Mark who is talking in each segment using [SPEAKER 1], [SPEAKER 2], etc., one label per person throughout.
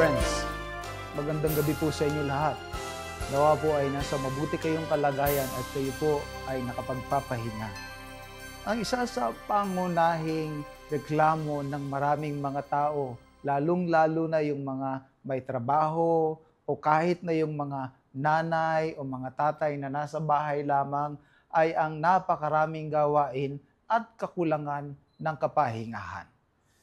[SPEAKER 1] friends, magandang gabi po sa inyo lahat. Nawa po ay nasa mabuti kayong kalagayan at kayo po ay nakapagpapahinga. Ang isa sa pangunahing reklamo ng maraming mga tao, lalong-lalo na yung mga may trabaho o kahit na yung mga nanay o mga tatay na nasa bahay lamang, ay ang napakaraming gawain at kakulangan ng kapahingahan.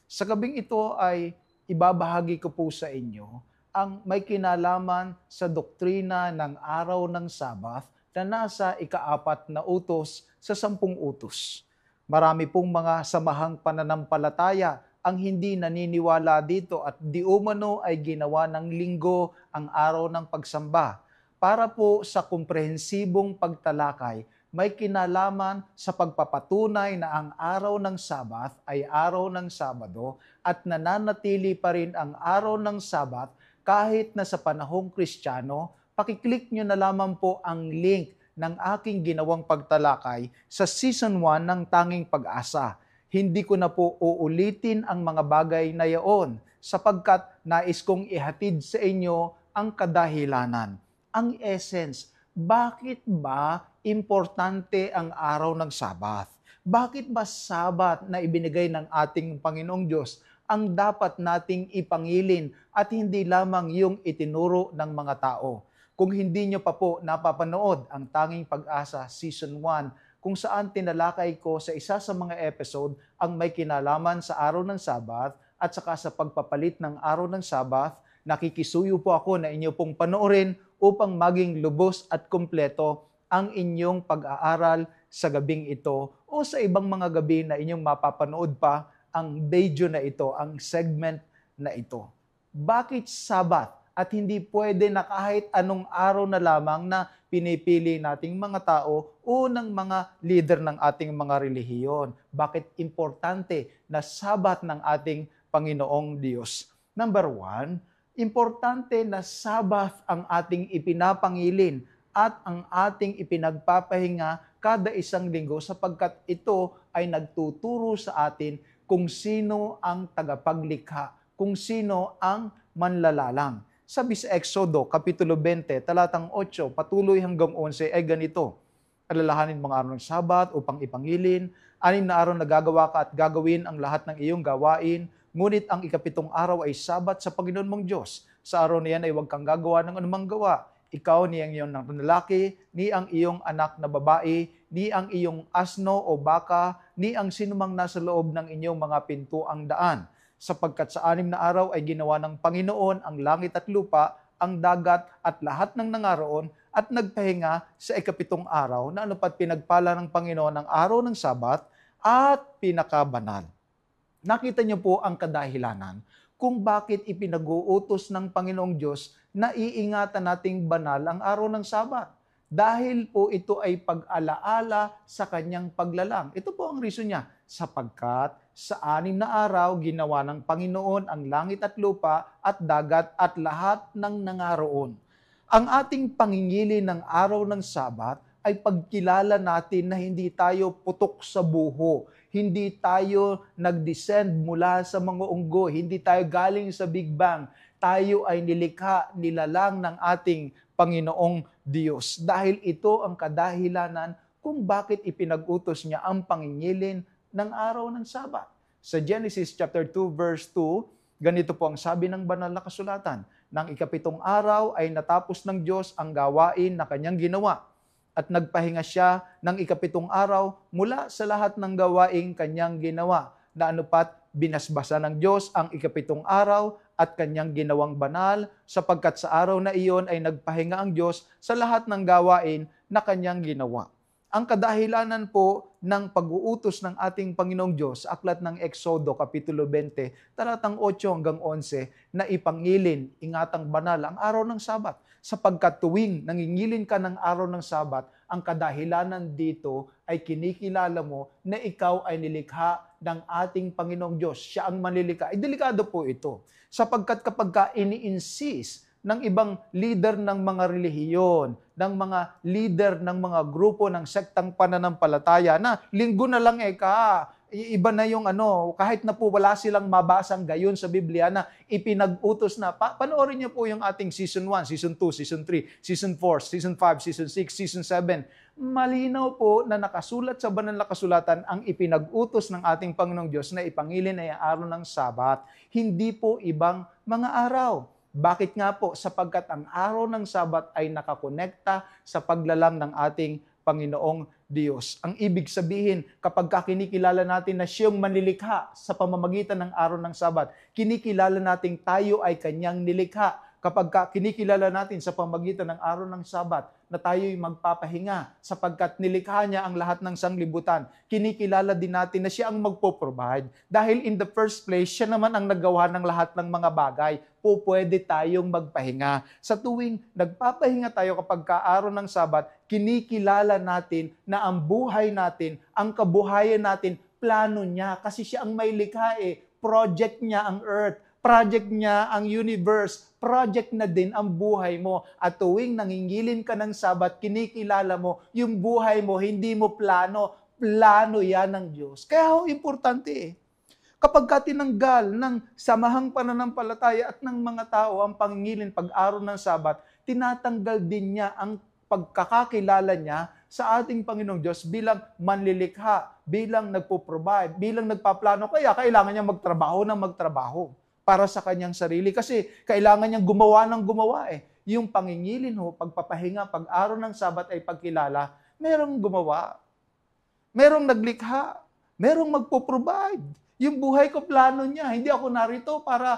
[SPEAKER 1] Sa gabing ito ay ibabahagi ko po sa inyo ang may kinalaman sa doktrina ng araw ng Sabath na nasa ika-4 na utos sa 10 utos. Marami pong mga samahang pananampalataya ang hindi naniniwala dito at di umano ay ginawa ng linggo ang araw ng pagsamba. Para po sa komprehensibong pagtalakay, may kinalaman sa pagpapatunay na ang araw ng Sabath ay araw ng Sabado at nananatili pa rin ang araw ng Sabath kahit na sa panahong Kristiyano. Pakiclick nyo na lamang po ang link ng aking ginawang pagtalakay sa Season 1 ng Tanging Pag-asa. Hindi ko na po uulitin ang mga bagay na yaon sapagkat nais kong ihatid sa inyo ang kadahilanan, ang essence. Bakit ba importante ang araw ng Sabath? Bakit ba Sabat na ibinigay ng ating Panginoong Diyos ang dapat nating ipangilin at hindi lamang yung itinuro ng mga tao? Kung hindi nyo pa po napapanood ang Tanging Pag-asa Season 1, kung saan tinalakay ko sa isa sa mga episode ang may kinalaman sa araw ng Sabath at saka sa pagpapalit ng araw ng Sabath, nakikisuyo po ako na inyo pong panoorin upang maging lubos at kumpleto ang inyong pag-aaral sa gabing ito o sa ibang mga gabi na inyong mapapanood pa ang video na ito, ang segment na ito. Bakit Sabat at hindi pwede na kahit anong araw na lamang na pinipili nating mga tao o ng mga leader ng ating mga relihiyon? Bakit importante na Sabat ng ating Panginoong Diyos? Number 1, importante na Sabath ang ating ipinapangilin at ang ating ipinagpapahinga kada isang linggo sapagkat ito ay nagtuturo sa atin kung sino ang tagapaglikha, kung sino ang manlalalang. Sabi sa Exodo, Kapitulo 20, talatang 8, patuloy hanggang 11 ay ganito: alalahanin mga araw ng Sabat upang ipangilin, 6 na araw na gagawa ka at gagawin ang lahat ng iyong gawain, ngunit ang ika-7 araw ay Sabat sa Panginoon mong Diyos. Sa araw na yan ay huwag kang gagawa ng anumang gawa. Ikaw, ni ang iyong lalaki, ni ang iyong anak na babae, ni ang iyong asno o baka, ni ang sinumang nasa loob ng inyong mga pintuang daan. Sapagkat sa 6 na araw ay ginawa ng Panginoon ang langit at lupa, ang dagat at lahat ng nangaroon, at nagpahinga sa ika-7 araw na anupat pinagpala ng Panginoon ang araw ng Sabat at pinakabanal. Nakita niyo po ang kadahilanan kung bakit ipinag-uutos ng Panginoong Diyos na iingatan nating banal ang araw ng Sabat. Dahil po ito ay pag-alaala sa kanyang paglalang. Ito po ang reason niya. Sapagkat sa 6 na araw, ginawa ng Panginoon ang langit at lupa at dagat at lahat ng nangaroon. Ang ating pangingili ng araw ng Sabat ay pagkilala natin na hindi tayo putok sa buho, hindi tayo nag-descend mula sa mga unggo, hindi tayo galing sa Big Bang. Tayo ay nilikha, nilalang ng ating Panginoong Diyos. Dahil ito ang kadahilanan kung bakit ipinag-utos niya ang pangingilin ng araw ng Sabat. Sa Genesis chapter 2 verse 2, ganito po ang sabi ng banal na kasulatan: nang ika-7 araw ay natapos ng Diyos ang gawain na kanyang ginawa at nagpahinga siya ng ika-7 araw mula sa lahat ng gawaing kanyang ginawa, na anupat binasbasa ng Diyos ang ika-7 araw at kanyang ginawang banal, sapagkat sa araw na iyon ay nagpahinga ang Diyos sa lahat ng gawain na kanyang ginawa. Ang kadahilanan po ng pag-uutos ng ating Panginoong Diyos sa aklat ng Exodo, Kapitulo 20, talatang 8 hanggang 11, na ipangilin, ingatang banal ang araw ng Sabat. Sapagkat tuwing nangingilin ka ng araw ng Sabat, ang kadahilanan dito ay kinikilala mo na ikaw ay nilikha ng ating Panginoong Diyos. Siya ang manlilikha. Delikado po ito. Sapagkat kapag ka ini-insist ng ibang leader ng mga relihiyon, ng mga leader ng mga grupo ng sektang pananampalataya na linggo na lang iba na yung kahit na po wala silang mabasang gayon sa Biblia na ipinag-utos na. Panoorin niyo po yung ating Season 1, Season 2, Season 3, Season 4, Season 5, Season 6, Season 7. Malinaw po na nakasulat sa banal na kasulatan ang ipinag-utos ng ating Panginoong Diyos na ipangilin ay araw ng Sabat. Hindi po ibang mga araw. Bakit nga po? Sapagkat ang araw ng Sabat ay nakakonekta sa paglalang ng ating Panginoong Diyos. Ang ibig sabihin, kapag kinikilala natin na siyang manilikha sa pamamagitan ng araw ng Sabat, kinikilala natin tayo ay kanyang nilikha. Kapag kinikilala natin sa pamamagitan ng araw ng Sabat na tayo'y magpapahinga sapagkat nilikha niya ang lahat ng sanglibutan, kinikilala din natin na siya ang magpo-provide. Dahil in the first place, siya naman ang naggawa ng lahat ng mga bagay. Pwede tayong magpahinga. Sa tuwing nagpapahinga tayo kapag araw ng Sabat, kinikilala natin na ang buhay natin, ang kabuhayan natin, plano niya kasi siya ang may likha Project niya ang earth. Project niya ang universe, project na din ang buhay mo. At tuwing nangingilin ka ng Sabat, kinikilala mo, yung buhay mo, hindi mo plano, plano yan ng Diyos. Kaya importante Kapag ka tinanggal ng samahang pananampalataya at ng mga tao ang pangingilin pag-araw ng Sabat, tinatanggal din niya ang pagkakakilala niya sa ating Panginoong Diyos bilang manlilikha, bilang nagpo-provide, bilang nagpaplano. Kaya kailangan niya magtrabaho para sa kanyang sarili. Kasi kailangan niyang gumawa ng gumawa Yung pangingilin pagpapahinga, pag-araw ng Sabat ay pagkilala, merong gumawa, merong naglikha, merong magpo-provide. Yung buhay ko, plano niya. Hindi ako narito para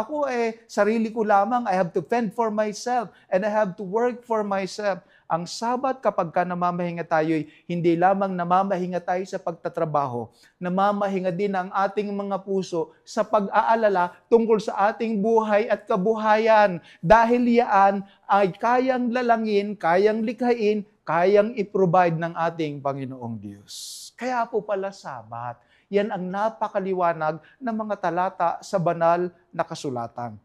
[SPEAKER 1] ako sarili ko lamang. I have to fend for myself and I have to work for myself. Ang Sabat kapag ka namamahinga tayo, hindi lamang namamahinga tayo sa pagtatrabaho, namamahinga din ang ating mga puso sa pag-aalala tungkol sa ating buhay at kabuhayan. Dahil yan ay kayang lalangin, kayang likhain, kayang i-provide ng ating Panginoong Diyos. Kaya po pala Sabat, yan ang napakaliwanag ng mga talata sa banal na kasulatan.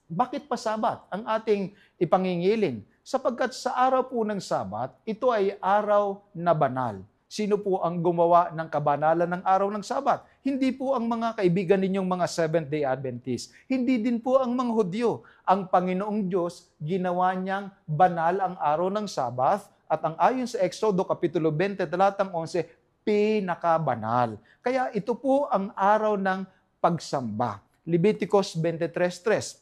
[SPEAKER 1] Bakit pa Sabat ang ating ipangingilin? Sapagkat sa araw po ng Sabat, ito ay araw na banal. Sino po ang gumawa ng kabanalan ng araw ng Sabat? Hindi po ang mga kaibigan ninyong mga Seventh-day Adventists. Hindi din po ang mga Hudyo. Ang Panginoong Diyos, ginawa niyang banal ang araw ng Sabat at ang ayon sa Exodo Kapitulo 20, talatang 11, pinakabanal. Kaya ito po ang araw ng pagsamba. Leviticus 23:3,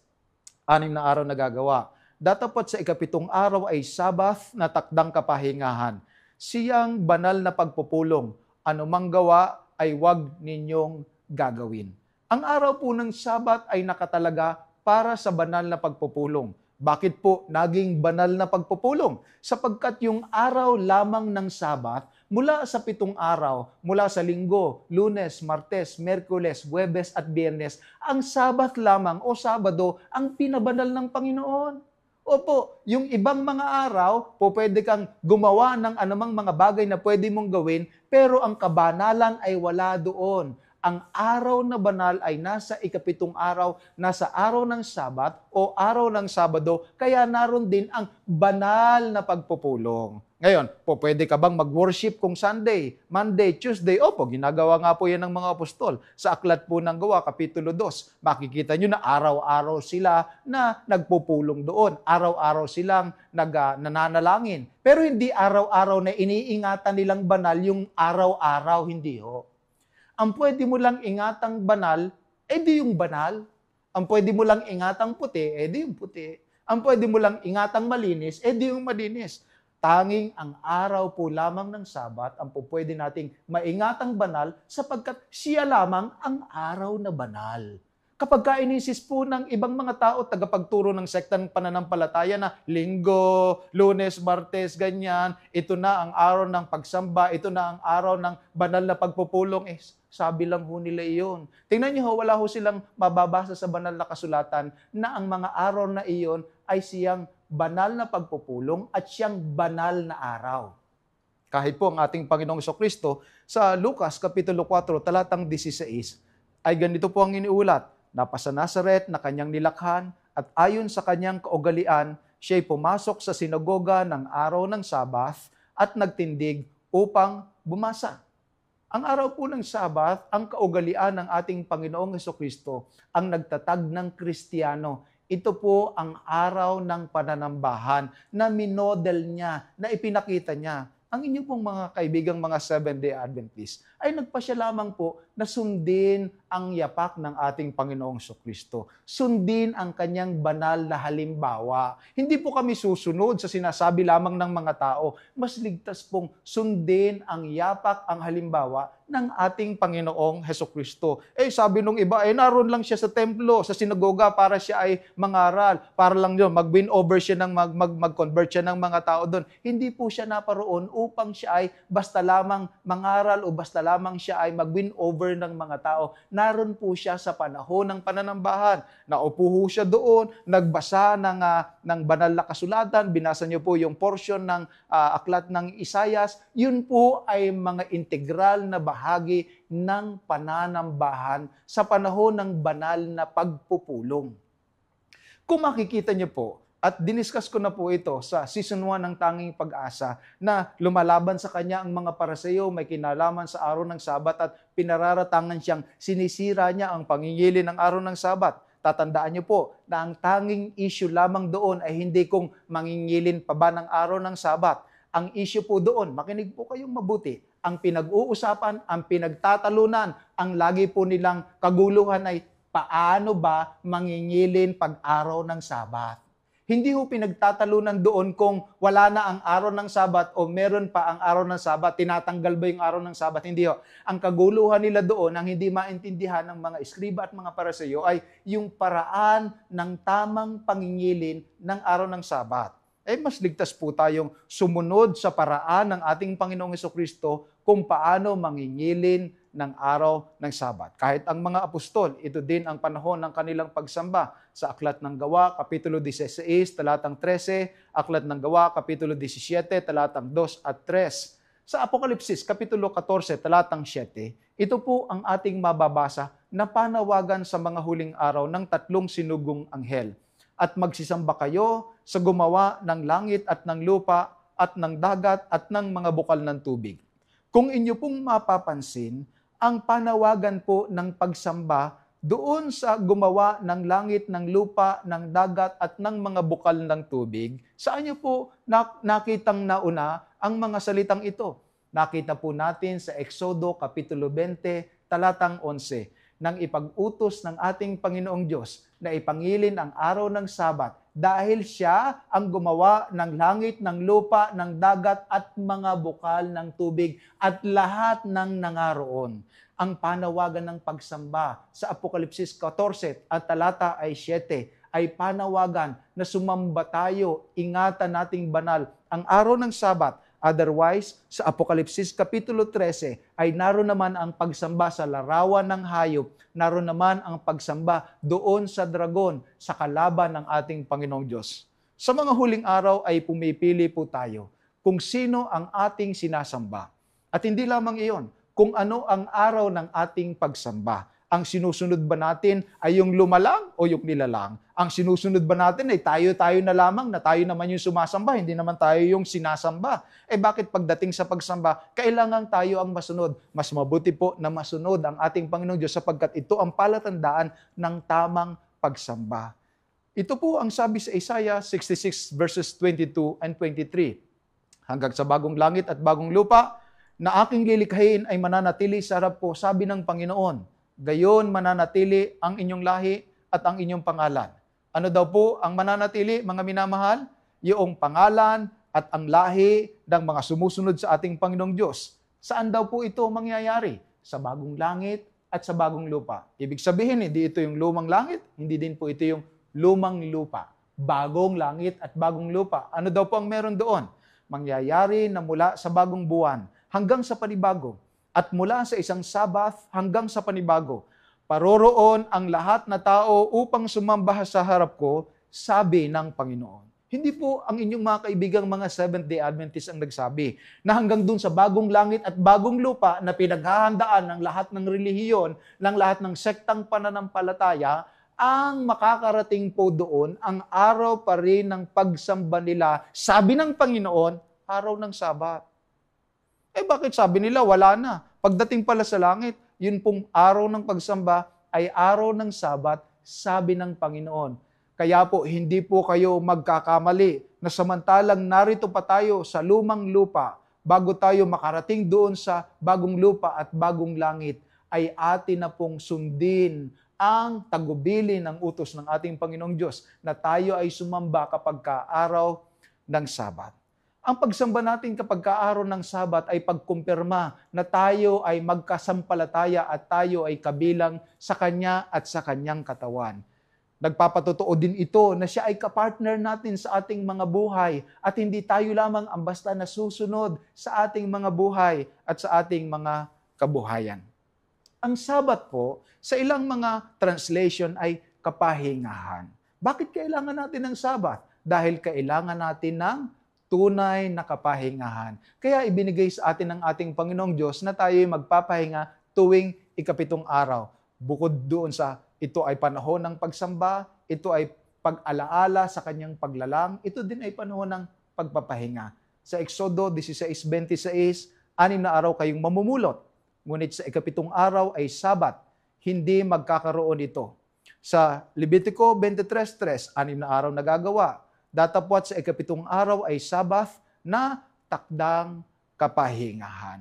[SPEAKER 1] 6 na araw na gagawa. Datapot sa ikapitong araw ay Sabat na takdang kapahingahan. Siyang banal na pagpupulong. Anumang gawa ay wag ninyong gagawin. Ang araw po ng Sabat ay nakatalaga para sa banal na pagpupulong. Bakit po naging banal na pagpupulong? Sapagkat yung araw lamang ng Sabat, mula sa 7 araw, mula sa Linggo, Lunes, Martes, Merkules, Huwebes at Biyernes, ang Sabat lamang o Sabado ang pinabanal ng Panginoon. Opo, yung ibang mga araw, pwede kang gumawa ng anumang mga bagay na pwede mong gawin, pero ang kabanalan ay wala doon. Ang araw na banal ay nasa ikapitong araw, nasa araw ng Sabat o araw ng Sabado, kaya naroon din ang banal na pagpupulong. Ngayon, pwede ka bang mag-worship kung Sunday, Monday, Tuesday? Opo, ginagawa nga po yan ng mga apostol. Sa Aklat po ng Gawa, Kapitulo 2, makikita nyo na araw-araw sila na nagpupulong doon. Araw-araw silang nananalangin. Pero hindi araw-araw na iniingatan nilang banal yung araw-araw, hindi ho. Ang pwede mo lang ingatang banal, di yung banal. Ang pwede mo lang ingatang puti, di yung puti. Ang pwede mo lang ingatang malinis, di yung malinis. Tanging ang araw po lamang ng Sabat ang pwede nating maingatang banal sapagkat siya lamang ang araw na banal. Kapag inisis po ng ibang mga tao, tagapagturo ng sektang pananampalataya na Linggo, Lunes, Martes, ganyan, ito na ang araw ng pagsamba, ito na ang araw ng banal na pagpupulong, sabi lang ho nila iyon. Tingnan niyo wala ho silang mababasa sa banal na kasulatan na ang mga araw na iyon ay siyang banal na pagpupulong at siyang banal na araw. Kahit po ang ating Panginoong Jesucristo sa Lucas Kapitulo 4, talatang 16, ay ganito po ang iniulat, napasa Nazaret na kanyang nilakhan at ayon sa kanyang kaugalian, siya'y pumasok sa sinagoga ng araw ng Sabat at nagtindig upang bumasa. Ang araw po ng Sabat, ang kaugalian ng ating Panginoong Hesukristo, ang nagtatag ng Kristiyano. Ito po ang araw ng pananambahan na minodel niya, na ipinakita niya. Ang inyo pong mga kaibigang mga Seventh-day Adventist ay nagpasya lamang po na sundin ang yapak ng ating Panginoong Hesukristo. Sundin ang kanyang banal na halimbawa. Hindi po kami susunod sa sinasabi lamang ng mga tao. Mas ligtas pong sundin ang yapak, ang halimbawa ng ating Panginoong Hesukristo. Sabi nung iba, naroon lang siya sa templo, sa sinagoga para siya ay mangaral, para lang yun, mag-win over siya, mag-convert siya ng mga tao doon. Hindi po siya naparoon upang siya ay basta lamang mangaral o basta lamang siya ay mag-win over ng mga tao. Naroon po siya sa panahon ng pananambahan. Naupo ho siya doon, nagbasa ng banal na kasulatan, binasa niyo po yung portion ng aklat ng Isayas. Yun po ay mga integral na bahagi ng pananambahan sa panahon ng banal na pagpupulong. Kung makikita niyo po, at diniscuss ko na po ito sa Season 1 ng Tanging Pag-asa, na lumalaban sa kanya ang mga Pariseo, may kinalaman sa araw ng Sabat at pinararatangan siyang sinisira niya ang pangingili ng araw ng Sabat. Tatandaan niyo po na ang tanging issue lamang doon ay hindi kung mangingilin pa ba ng araw ng Sabat. Ang issue po doon, makinig po kayong mabuti, ang pinag-uusapan, ang pinagtatalunan, ang lagi po nilang kaguluhan ay paano ba mangingilin pag-araw ng Sabat. Hindi ho pinagtatalunan doon kung wala na ang araw ng Sabat o meron pa ang araw ng Sabat, tinatanggal ba yung araw ng Sabat? Hindi ho. Ang kaguluhan nila doon, ang hindi maintindihan ng mga eskriba at mga Pariseo ay yung paraan ng tamang pangingilin ng araw ng Sabat. Mas ligtas po tayong sumunod sa paraan ng ating Panginoong Hesukristo kung paano mangingilin ng araw ng Sabat. Kahit ang mga apostol, ito din ang panahon ng kanilang pagsamba. Sa Aklat ng Gawa, Kapitulo 16, talatang 13, Aklat ng Gawa, Kapitulo 17, talatang 2 at 3. Sa Apokalipsis, Kapitulo 14, talatang 7, ito po ang ating mababasa na panawagan sa mga huling araw ng tatlong sinugong anghel. At magsisamba kayo sa gumawa ng langit at ng lupa at ng dagat at ng mga bukal ng tubig. Kung inyo pong mapapansin, ang panawagan po ng pagsamba doon sa gumawa ng langit, ng lupa, ng dagat at ng mga bukal ng tubig, saan niyo po nakitang nauna ang mga salitang ito? Nakita po natin sa Exodo Kapitulo 20, talatang 11, nang ipag-utos ng ating Panginoong Diyos na ipangilin ang araw ng Sabat dahil siya ang gumawa ng langit, ng lupa, ng dagat at mga bukal ng tubig at lahat ng nangaroon. Ang panawagan ng pagsamba sa Apokalipsis 14 at talata ay 7 ay panawagan na sumamba tayo, ingatan nating banal ang araw ng Sabat. Otherwise, sa Apokalipsis Kapitulo 13 ay naroon naman ang pagsamba sa larawan ng hayop, naroon naman ang pagsamba doon sa dragon, sa kalaban ng ating Panginoong Diyos. Sa mga huling araw ay pumipili po tayo kung sino ang ating sinasamba. At hindi lamang iyon, kung ano ang araw ng ating pagsamba. Ang sinusunod ba natin ay yung lumalang o yung nilalang? Ang sinusunod ba natin ay tayo-tayo na lamang na tayo naman yung sumasamba, hindi naman tayo yung sinasamba? Bakit pagdating sa pagsamba, kailangan tayo ang masunod? Mas mabuti po na masunod ang ating Panginoong Diyos sapagkat ito ang palatandaan ng tamang pagsamba. Ito po ang sabi sa Isaiah 66 verses 22 and 23. Hanggang sa bagong langit at bagong lupa na aking lilikhain ay mananatili sa harap ko, sabi ng Panginoon. Gayon mananatili ang inyong lahi at ang inyong pangalan. Ano daw po ang mananatili, mga minamahal? Yung pangalan at ang lahi ng mga sumusunod sa ating Panginoong Diyos. Saan daw po ito mangyayari? Sa bagong langit at sa bagong lupa. Ibig sabihin, hindi ito yung lumang langit, hindi din po ito yung lumang lupa. Bagong langit at bagong lupa. Ano daw po ang meron doon? Mangyayari na mula sa bagong buwan hanggang sa panibago. At mula sa isang Sabat hanggang sa panibago, paroroon ang lahat na tao upang sumamba sa harap ko, sabi ng Panginoon. Hindi po ang inyong mga kaibigang mga Seventh-day Adventists ang nagsabi na hanggang dun sa bagong langit at bagong lupa na pinaghahandaan ng lahat ng relihiyon, ng lahat ng sektang pananampalataya, ang makakarating po doon ang araw pa rin ng pagsamba nila, sabi ng Panginoon, araw ng Sabat. Bakit sabi nila wala na? Pagdating pala sa langit, yun pong araw ng pagsamba ay araw ng Sabat, sabi ng Panginoon. Kaya po, hindi po kayo magkakamali na samantalang narito pa tayo sa lumang lupa, bago tayo makarating doon sa bagong lupa at bagong langit, ay atin na pong sundin ang tagubili ng utos ng ating Panginoong Diyos na tayo ay sumamba kapag araw ng Sabat. Ang pagsamba natin kapag araw ng Sabat ay pagkumpirma na tayo ay magkasampalataya at tayo ay kabilang sa Kanya at sa Kanyang katawan. Nagpapatotoo din ito na siya ay kapartner natin sa ating mga buhay at hindi tayo lamang ang basta nasusunod sa ating mga buhay at sa ating mga kabuhayan. Ang Sabat po, sa ilang mga translation ay kapahingahan. Bakit kailangan natin ng Sabat? Dahil kailangan natin ng tunay na kapahingahan. Kaya ibinigay sa atin ng ating Panginoong Diyos na tayo ay magpapahinga tuwing ikapitong araw. Bukod doon sa ito ay panahon ng pagsamba, ito ay pag-alaala sa kanyang paglalang, ito din ay panahon ng pagpapahinga. Sa Exodo 16:26, 6 na araw kayong mamumulot. Ngunit sa ikapitong araw ay Sabat, hindi magkakaroon ito. Sa Levitico 23:3, 6 na araw nagagawa. Datapwat sa ikapitong araw ay Sabat na takdang kapahingahan.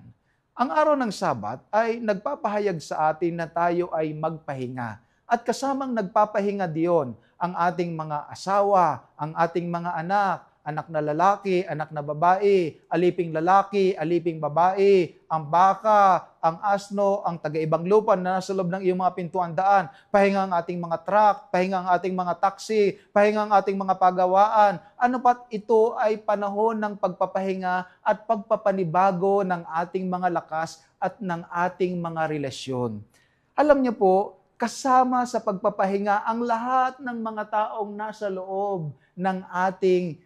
[SPEAKER 1] Ang araw ng Sabat ay nagpapahayag sa atin na tayo ay magpahinga. At kasamang nagpapahinga diyon ang ating mga asawa, ang ating mga anak, anak na lalaki, anak na babae, aliping lalaki, aliping babae, ang baka, ang asno, ang taga-ibang lupa na nasa loob ng iyong mga pintuan daan, pahinga ang ating mga truck, pahinga ang ating mga taxi, pahinga ang ating mga pagawaan. Ano pat ito ay panahon ng pagpapahinga at pagpapanibago ng ating mga lakas at ng ating mga relasyon. Alam niyo po, kasama sa pagpapahinga ang lahat ng mga taong nasa loob ng ating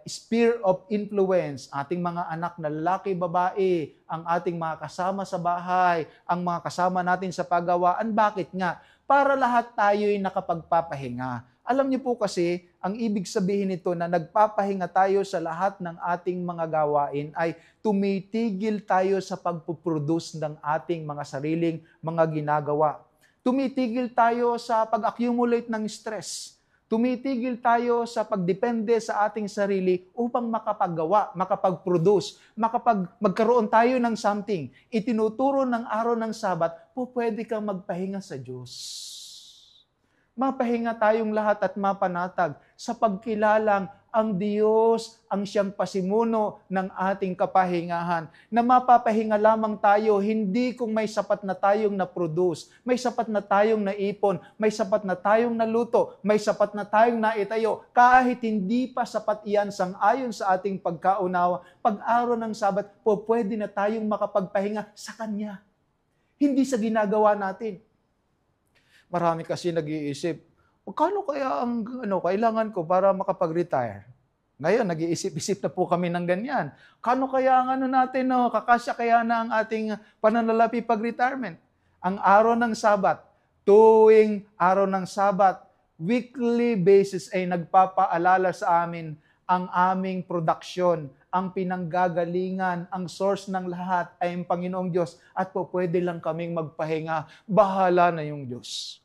[SPEAKER 1] sphere of influence, ating mga anak na lalaki, babae, ang ating mga kasama sa bahay, ang mga kasama natin sa pagawaan. Bakit nga? Para lahat tayo ay nakapagpapahinga. Alam niyo po kasi, ang ibig sabihin nito na nagpapahinga tayo sa lahat ng ating mga gawain ay tumitigil tayo sa pagpuproduce ng ating mga sariling mga ginagawa. Tumitigil tayo sa pag-accumulate ng stress. Tumitigil tayo sa pagdepende sa ating sarili upang makapaggawa, makapag-produce, magkaroon tayo ng something. Itinuturo ng araw ng Sabat, pwede kang magpahinga sa Diyos. Mapahinga tayong lahat at mapanatag sa pagkilalang ang Diyos ang siyang pasimuno ng ating kapahingahan. Na mapapahinga lamang tayo, hindi kung may sapat na tayong na-produce, may sapat na tayong naipon, may sapat na tayong naluto, may sapat na tayong naitayo. Kahit hindi pa sapat iyan sang-ayon sa ating pagkaunawa, pag-araw ng Sabat, pwede na tayong makapagpahinga sa Kanya. Hindi sa ginagawa natin. Marami kasi nag-iisip, kano kaya ang kailangan ko para makapag-retire? Ngayon, nag-iisip-isip na po kami ng ganyan. Kano kaya ang natin, kakasya kaya na ang ating pananalapi pag-retirement? Ang araw ng Sabat, tuwing araw ng Sabat, weekly basis ay nagpapaalala sa amin ang aming produksyon, ang pinanggagalingan, ang source ng lahat ay ang Panginoong Diyos at pwede lang kaming magpahinga. Bahala na yung Diyos.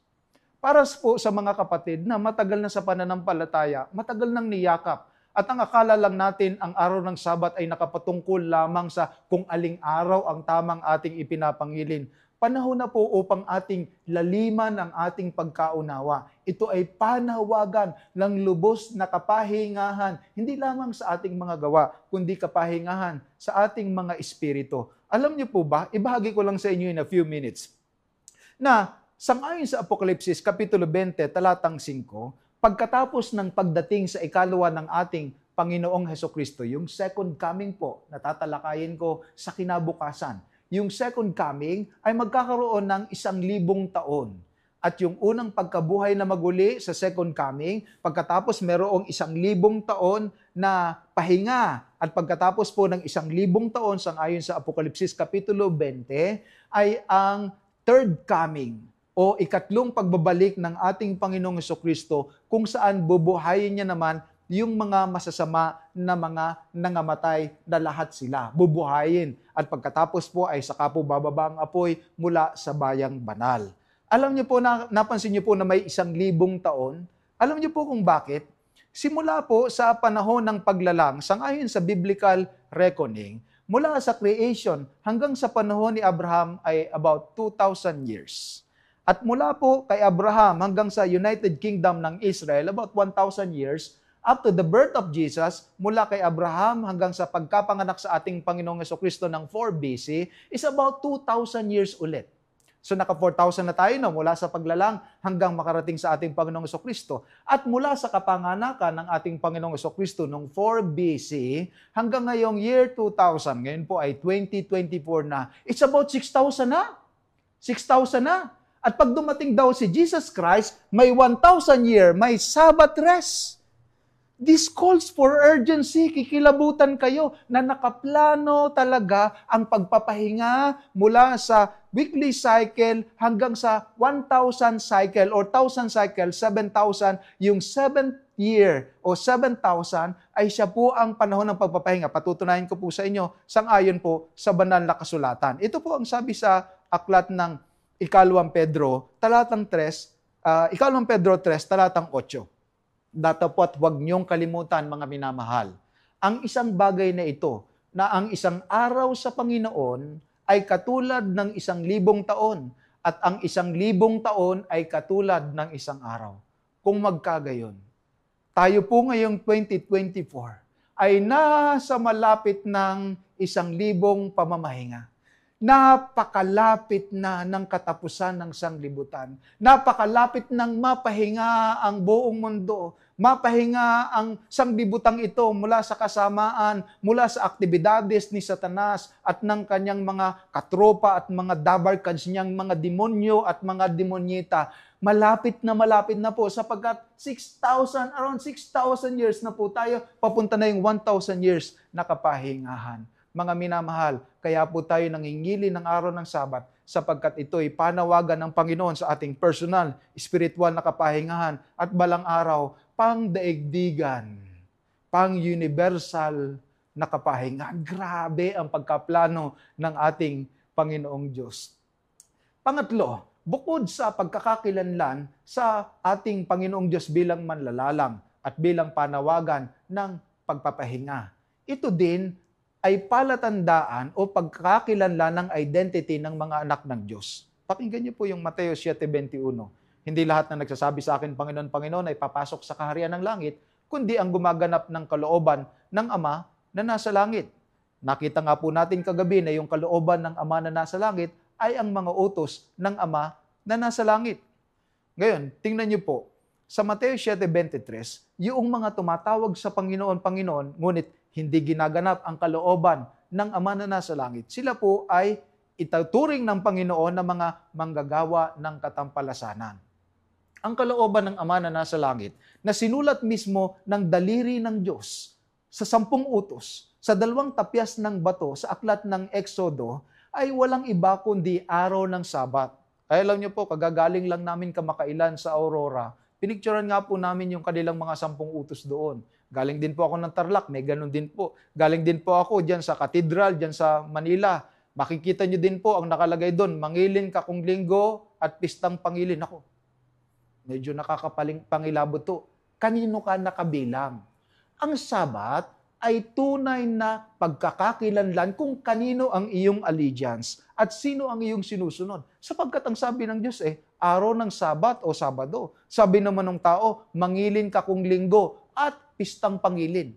[SPEAKER 1] Para po sa mga kapatid na matagal na sa pananampalataya, matagal nang niyakap, at ang akala lang natin ang araw ng Sabat ay nakapatungkol lamang sa kung aling araw ang tamang ating ipinapangilin. Panahon na po upang ating laliman ang ating pagkaunawa. Ito ay panawagan ng lubos na kapahingahan, hindi lamang sa ating mga gawa, kundi kapahingahan sa ating mga espiritu. Alam niyo po ba, ibahagi ko lang sa inyo in a few minutes, na sang-ayon sa Apokalipsis, Kapitulo 20, talatang 5, pagkatapos ng pagdating sa ikalawa ng ating Panginoong Hesukristo, yung second coming po, natatalakayin ko sa kinabukasan. Yung second coming ay magkakaroon ng 1,000 taon. At yung unang pagkabuhay na maguli sa second coming, pagkatapos merong 1,000 taon na pahinga. At pagkatapos po ng 1,000 taon, sang-ayon sa Apokalipsis, Kapitulo 20, ay ang third coming o ikatlong pagbabalik ng ating Panginoong Hesukristo kung saan bubuhayin niya naman yung mga masasama na mga nangamatay na lahat sila. Bubuhayin. At pagkatapos po ay saka po bababa ang apoy mula sa bayang banal. Alam niyo po, napansin niyo po na may 1,000 taon. Alam niyo po kung bakit? Simula po sa panahon ng paglalang, sangayon sa biblical reckoning, mula sa creation hanggang sa panahon ni Abraham ay about 2,000 years. At mula po kay Abraham hanggang sa United Kingdom ng Israel, about 1,000 years, up to the birth of Jesus, mula kay Abraham hanggang sa pagkapanganak sa ating Panginoong Jesucristo ng 4 BC, is about 2,000 years ulit. So naka 4,000 na tayo na mula sa paglalang hanggang makarating sa ating Panginoong Jesucristo. At mula sa kapanganakan ng ating Panginoong Jesucristo noong 4 BC hanggang ngayong year 2000, ngayon po ay 2024 na, it's about 6,000 na. 6,000 na. At pag dumating daw si Jesus Christ, may 1,000 year, may Sabbath rest. This calls for urgency. Kikilabutan kayo na nakaplano talaga ang pagpapahinga mula sa weekly cycle hanggang sa 1,000 cycle or 1,000 cycle, 7,000. Yung 7th year o 7,000 ay siya po ang panahon ng pagpapahinga. Patutunayan ko po sa inyo, sangayon po sa banal na kasulatan. Ito po ang sabi sa aklat ng Ikalawang Pedro, talatang 3, Ikalawang Pedro 3, talatang 8. Datapot huwag niyong kalimutan, mga minamahal, ang isang bagay na ito, na ang isang araw sa Panginoon ay katulad ng 1,000 taon, at ang 1,000 taon ay katulad ng isang araw. Kung magkagayon, tayo po ngayong 2024 ay nasa malapit ng 1,000 pamamahinga. Napakalapit na ng katapusan ng sanglibutan. Napakalapit ng mapahinga ang buong mundo. Mapahinga ang sanglibutang ito mula sa kasamaan, mula sa aktibidades ni Satanas at ng kanyang mga katropa at mga dabarkads niyang mga demonyo at mga demonyeta. Malapit na po sapagkat around 6,000 years na po tayo, papunta na yung 1,000 years na kapahingahan. Mga minamahal, kaya po tayo nangingili ng araw ng Sabat sapagkat ito'y panawagan ng Panginoon sa ating personal, spiritual na kapahingahan at balang araw, pang-daigdigan, pang-universal na kapahingahan. Grabe ang pagkaplano ng ating Panginoong Diyos. Pangatlo, bukod sa pagkakakilanlan sa ating Panginoong Diyos bilang manlalalang at bilang panawagan ng pagpapahinga, ito din ay palatandaan o pagkakakilanlan ng identity ng mga anak ng Diyos. Pakinggan niyo po yung Mateo 7:21. Hindi lahat na nagsasabi sa akin, Panginoon, Panginoon, ay papasok sa kaharian ng langit, kundi ang gumaganap ng kalooban ng Ama na nasa langit. Nakita nga po natin kagabi na yung kalooban ng Ama na nasa langit ay ang mga utos ng Ama na nasa langit. Ngayon, tingnan niyo po, sa Mateo 7:23, yung mga tumatawag sa Panginoon, Panginoon, ngunit hindi ginaganap ang kalooban ng Ama na nasa langit, sila po ay ituturing ng Panginoon na mga manggagawa ng katampalasanan. Ang kalooban ng Ama na nasa langit, na sinulat mismo ng daliri ng Diyos sa 10 utos, sa 2 tapyas ng bato, sa aklat ng Exodo, ay walang iba kundi araw ng Sabat. Ay alam niyo po, kagagaling lang namin kamakailan sa Aurora, pinicturean nga po namin yung kanilang mga 10 utos doon. Galing din po ako ng Tarlac, may ganun din po. Galing din po ako dyan sa Cathedral, dyan sa Manila. Makikita nyo din po ang nakalagay doon, mangilin ka kung linggo at pistang pangilin. Ako, medyo nakakapangilabot to. Kanino ka nakabilang? Ang Sabat ay tunay na pagkakakilanlan kung kanino ang iyong allegiance at sino ang iyong sinusunod. Sapagkat ang sabi ng Diyos araw ng Sabat o Sabado. Sabi naman ng tao, mangilin ka kung linggo at pistang pangilin.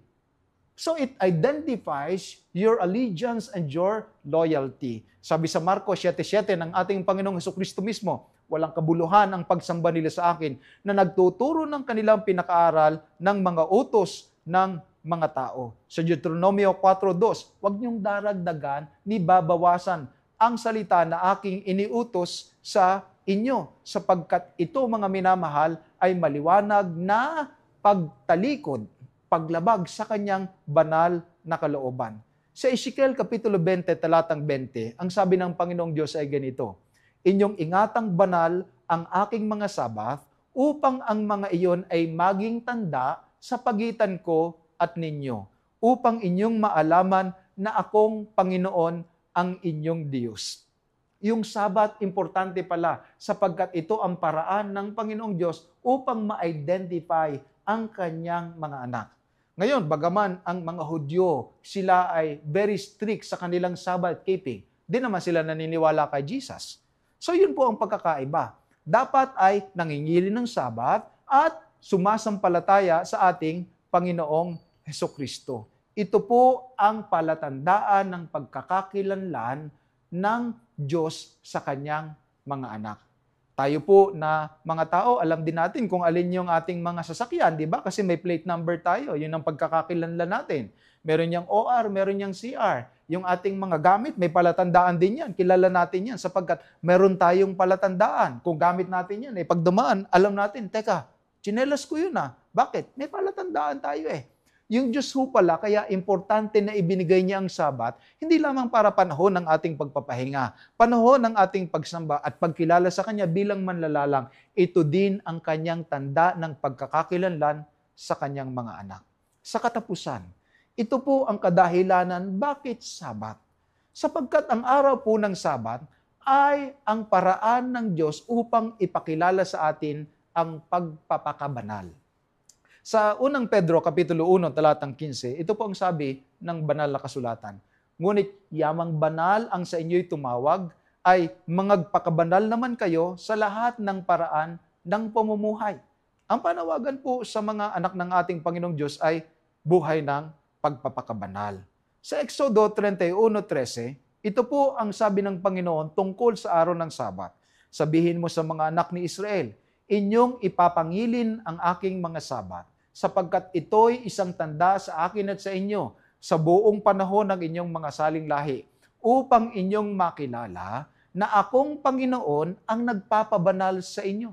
[SPEAKER 1] So it identifies your allegiance and your loyalty. Sabi sa Marcos 7:7 ng ating Panginoong Jesucristo mismo, walang kabuluhan ang pagsamba nila sa akin na nagtuturo ng kanilang pinakaaral ng mga utos ng mga tao. Sa Deuteronomio 4:2, huwag niyong daragdagan ni babawasan ang salita na aking iniutos sa inyo, sapagkat ito, mga minamahal, ay maliwanag na pagtalikod, paglabag sa kanyang banal na kalooban. Sa Ezekiel Kapitulo 20, talatang 20, ang sabi ng Panginoong Diyos ay ganito, inyong ingatang banal ang aking mga Sabath upang ang mga iyon ay maging tanda sa pagitan ko at ninyo, upang inyong maalaman na akong Panginoon ang inyong Diyos. Yung Sabat, importante pala sapagkat ito ang paraan ng Panginoong Diyos upang ma-identify ang kanyang mga anak. Ngayon, bagaman ang mga Hudyo, sila ay very strict sa kanilang Sabbath keeping, di naman sila naniniwala kay Jesus. So yun po ang pagkakaiba. Dapat ay nangingili ng Sabat at sumasampalataya sa ating Panginoong Hesukristo. Ito po ang palatandaan ng pagkakakilanlan ng Diyos sa kanyang mga anak. Tayo po na mga tao, alam din natin kung alin yung ating mga sasakyan, di ba? Kasi may plate number tayo, yun ang pagkakakilanlan natin. Meron niyang OR, meron niyang CR. Yung ating mga gamit, may palatandaan din yan. Kilala natin yan sapagkat meron tayong palatandaan. Kung gamit natin yan, pag dumaan, alam natin, teka, tsinelas ko yun ah. Bakit? May palatandaan tayo eh. Yung Diyos ho pala, kaya importante na ibinigay niya ang Sabat, hindi lamang para panahon ng ating pagpapahinga, panahon ng ating pagsamba at pagkilala sa Kanya bilang manlalalang, ito din ang Kanyang tanda ng pagkakakilanlan sa Kanyang mga anak. Sa katapusan, ito po ang kadahilanan bakit Sabat. Sapagkat ang araw po ng Sabat ay ang paraan ng Diyos upang ipakilala sa atin ang pagpapakabanal. Sa unang Pedro, Kapitulo 1, talatang 15, ito po ang sabi ng banal na kasulatan. Ngunit yamang banal ang sa inyo'y tumawag, ay mangagpakabanal naman kayo sa lahat ng paraan ng pamumuhay. Ang panawagan po sa mga anak ng ating Panginoong Diyos ay buhay ng pagpapakabanal. Sa Exodo 31:13, ito po ang sabi ng Panginoon tungkol sa araw ng Sabat. Sabihin mo sa mga anak ni Israel, inyong ipapangilin ang aking mga Sabat, sapagkat ito'y isang tanda sa akin at sa inyo sa buong panahon ng inyong mga saling lahi, upang inyong makilala na akong Panginoon ang nagpapabanal sa inyo.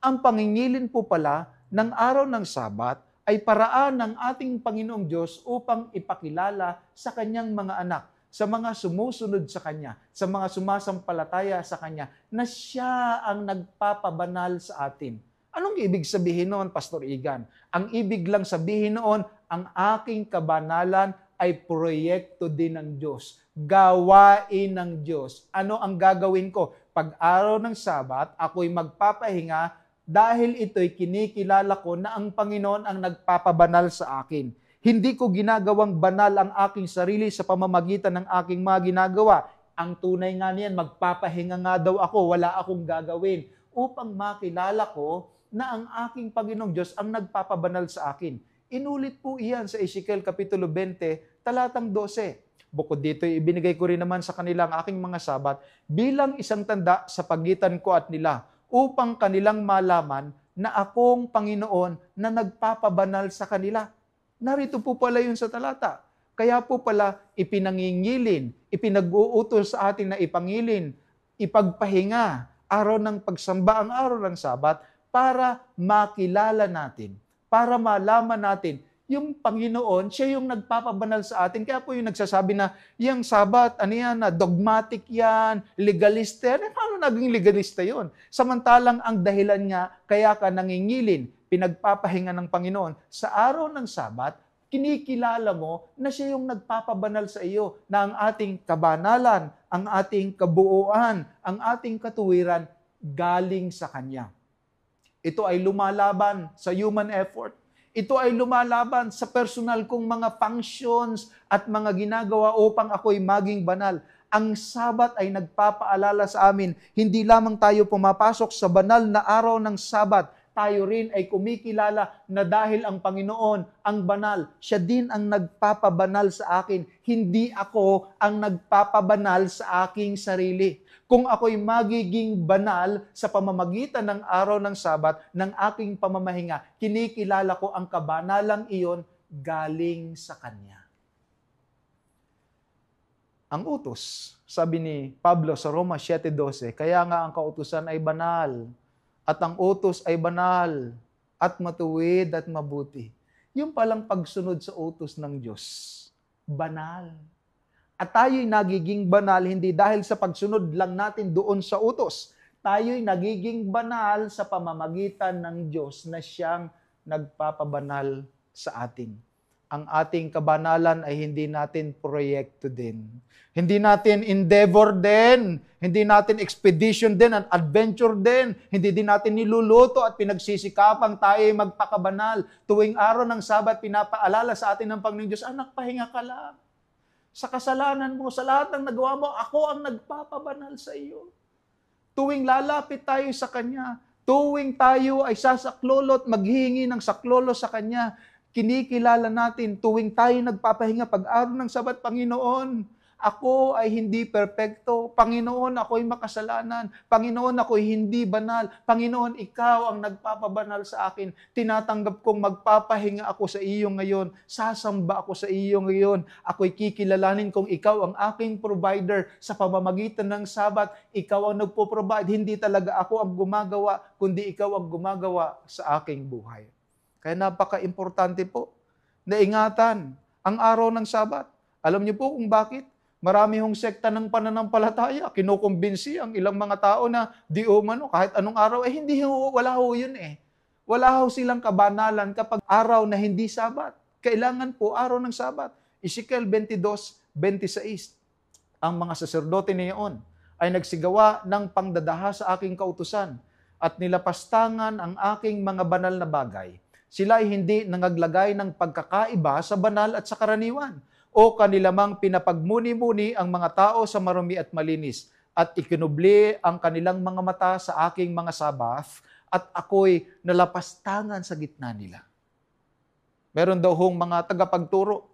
[SPEAKER 1] Ang pangingilin po pala ng araw ng Sabat ay paraan ng ating Panginoong Diyos upang ipakilala sa kanyang mga anak, sa mga sumusunod sa Kanya, sa mga sumasampalataya sa Kanya, na Siya ang nagpapabanal sa atin. Anong ibig sabihin noon, Pastor Igan? Ang ibig lang sabihin noon, ang aking kabanalan ay proyekto din ng Diyos. Gawain ng Diyos. Ano ang gagawin ko? Pag araw ng Sabat, ako'y magpapahinga dahil ito'y kinikilala ko na ang Panginoon ang nagpapabanal sa akin. Hindi ko ginagawang banal ang aking sarili sa pamamagitan ng aking mga ginagawa. Ang tunay nga niyan, magpapahinga nga daw ako, wala akong gagawin, upang makilala ko na ang aking Panginoong Diyos ang nagpapabanal sa akin. Inulit po iyan sa Ezekiel Kapitulo 20, talatang 12. Bukod dito, ibinigay ko rin naman sa kanila ang aking mga Sabat bilang isang tanda sa pagitan ko at nila, upang kanilang malaman na akong Panginoon na nagpapabanal sa kanila. Narito po pala yun sa talata. Kaya po pala ipinangingilin, ipinag-uutos sa atin na ipangilin, ipagpahinga, araw ng pagsamba, ang araw ng Sabat, para makilala natin, para malaman natin, yung Panginoon, siya yung nagpapabanal sa atin. Kaya po yung nagsasabi na, yung Sabat, ano yan, dogmatic yan, legalista yan. Paano naging legalista yon? Samantalang ang dahilan nga, kaya ka nangingilin, pinagpapahinga ng Panginoon, sa araw ng Sabat, kinikilala mo na siya yung nagpapabanal sa iyo, na ang ating kabanalan, ang ating kabuuan, ang ating katuwiran, galing sa Kanya. Ito ay lumalaban sa human effort. Ito ay lumalaban sa personal kong mga functions at mga ginagawa upang ako'y maging banal. Ang Sabat ay nagpapaalala sa amin, hindi lamang tayo pumapasok sa banal na araw ng Sabat, tayo rin ay kumikilala na dahil ang Panginoon ang banal, siya din ang nagpapabanal sa akin. Hindi ako ang nagpapabanal sa aking sarili. Kung ako'y magiging banal sa pamamagitan ng araw ng Sabat, ng aking pamamahinga, kinikilala ko ang kabanalang iyon galing sa Kanya. Ang utos, sabi ni Pablo sa Roma 7:12, kaya nga ang kautusan ay banal, at ang utos ay banal, at matuwid at mabuti. Yung palang pagsunod sa utos ng Diyos, banal. At tayo'y nagiging banal hindi dahil sa pagsunod lang natin doon sa utos. Tayo'y nagiging banal sa pamamagitan ng Diyos na siyang nagpapabanal sa atin. Ang ating kabanalan ay hindi natin proyekto din. Hindi natin endeavor din. Hindi natin expedition din and adventure din. Hindi din natin niluluto at pinagsisikapang tayo magpakabanal. Tuwing araw ng Sabat, pinapaalala sa atin ng Panginoon Diyos, anak, pahinga ka lang. Sa kasalanan mo, sa lahat ng nagawa mo, ako ang nagpapabanal sa iyo. Tuwing lalapit tayo sa Kanya, tuwing tayo ay sasaklolo at maghihingi ng saklolo sa Kanya, kinikilala natin tuwing tayo nagpapahinga pag-araw ng Sabat, Panginoon, ako ay hindi perpekto. Panginoon, ako ay makasalanan. Panginoon, ako ay hindi banal. Panginoon, ikaw ang nagpapabanal sa akin. Tinatanggap kong magpapahinga ako sa iyo ngayon. Sasamba ako sa iyo ngayon. Ako'y kikilalanin kong ikaw ang aking provider sa pamamagitan ng Sabat. Ikaw ang nagpo-provide. Hindi talaga ako ang gumagawa, kundi ikaw ang gumagawa sa aking buhay. Kaya napaka-importante po na ingatan ang araw ng Sabat. Alam niyo po kung bakit? Marami hong sekta ng pananampalataya. Kinukumbinsi ang ilang mga tao na di umano, kahit anong araw, hindi wala ho yun eh. Wala ho silang kabanalan kapag araw na hindi Sabat. Kailangan po araw ng Sabat. Ezekiel 22:26. Ang mga saserdote niyon ay nagsigawa ng pangdadaha sa aking kautusan at nilapastangan ang aking mga banal na bagay. Sila ay hindi nangaglagay ng pagkakaiba sa banal at sa karaniwan, o kanilamang pinapagmuni-muni ang mga tao sa marumi at malinis, at ikinubli ang kanilang mga mata sa aking mga sabath, at ako'y nalapastangan sa gitna nila. Meron daw hong mga tagapagturo,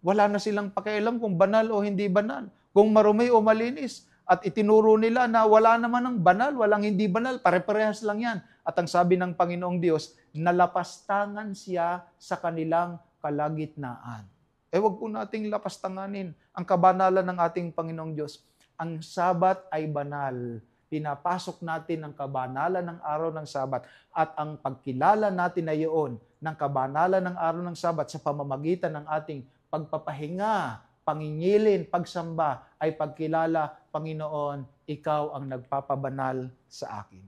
[SPEAKER 1] wala na silang pakialam kung banal o hindi banal, kung marumi o malinis, at itinuro nila na wala naman ng banal, walang hindi banal, pare-parehas lang yan. At ang sabi ng Panginoong Diyos, nalapastangan siya sa kanilang kalagitnaan. Huwag po nating lapastanganin ang kabanalan ng ating Panginoong Diyos. Ang Sabat ay banal. Pinapasok natin ang kabanalan ng araw ng Sabat at ang pagkilala natin na iyon ng kabanalan ng araw ng Sabat sa pamamagitan ng ating pagpapahinga, pangingilin, pagsamba ay pagkilala, Panginoon, ikaw ang nagpapabanal sa akin.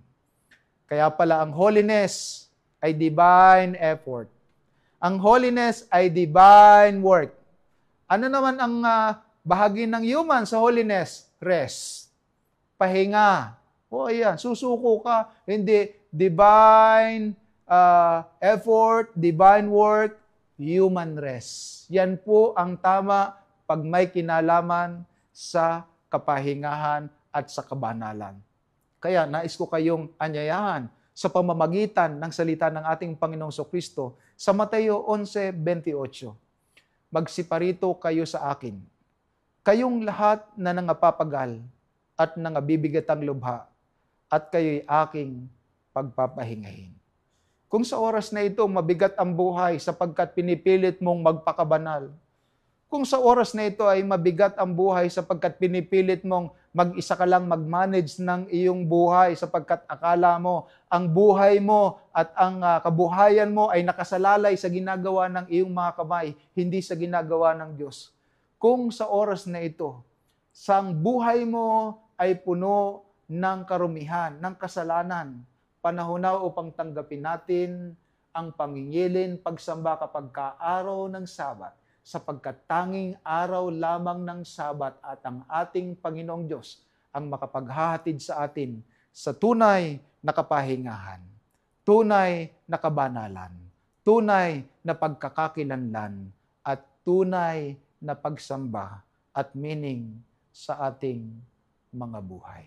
[SPEAKER 1] Kaya pala ang holiness ay divine effort. Ang holiness ay divine work. Ano naman ang bahagi ng human sa holiness? Rest. Pahinga. O ayan, susuko ka. Hindi. Divine effort, divine work, human rest. Yan po ang tama pag may kinalaman sa kapahingahan at sa kabanalan. Kaya nais ko kayong anyayahan sa pamamagitan ng salita ng ating Panginoong Kristo sa Mateo 11:28. Magsiparito kayo sa akin, kayong lahat na nangapapagal at nangabibigatang lubha, at kayo'y aking pagpapahingahin. Kung sa oras na ito mabigat ang buhay sapagkat pinipilit mong magpakabanal, kung sa oras na ito ay mabigat ang buhay sapagkat pinipilit mong mag-isa ka lang mag-manage ng iyong buhay sapagkat akala mo ang buhay mo at ang kabuhayan mo ay nakasalalay sa ginagawa ng iyong mga kamay, hindi sa ginagawa ng Diyos. Kung sa oras na ito, sang buhay mo ay puno ng karumihan, ng kasalanan, panahon na upang tanggapin natin ang pangingilin, pagsamba kapag araw ng Sabat, sapagkat tanging araw lamang ng Sabat at ang ating Panginoong Diyos ang makapaghahatid sa atin sa tunay na kapahingahan, tunay na kabanalan, tunay na pagkakakilanlan, at tunay na pagsamba at meaning sa ating mga buhay.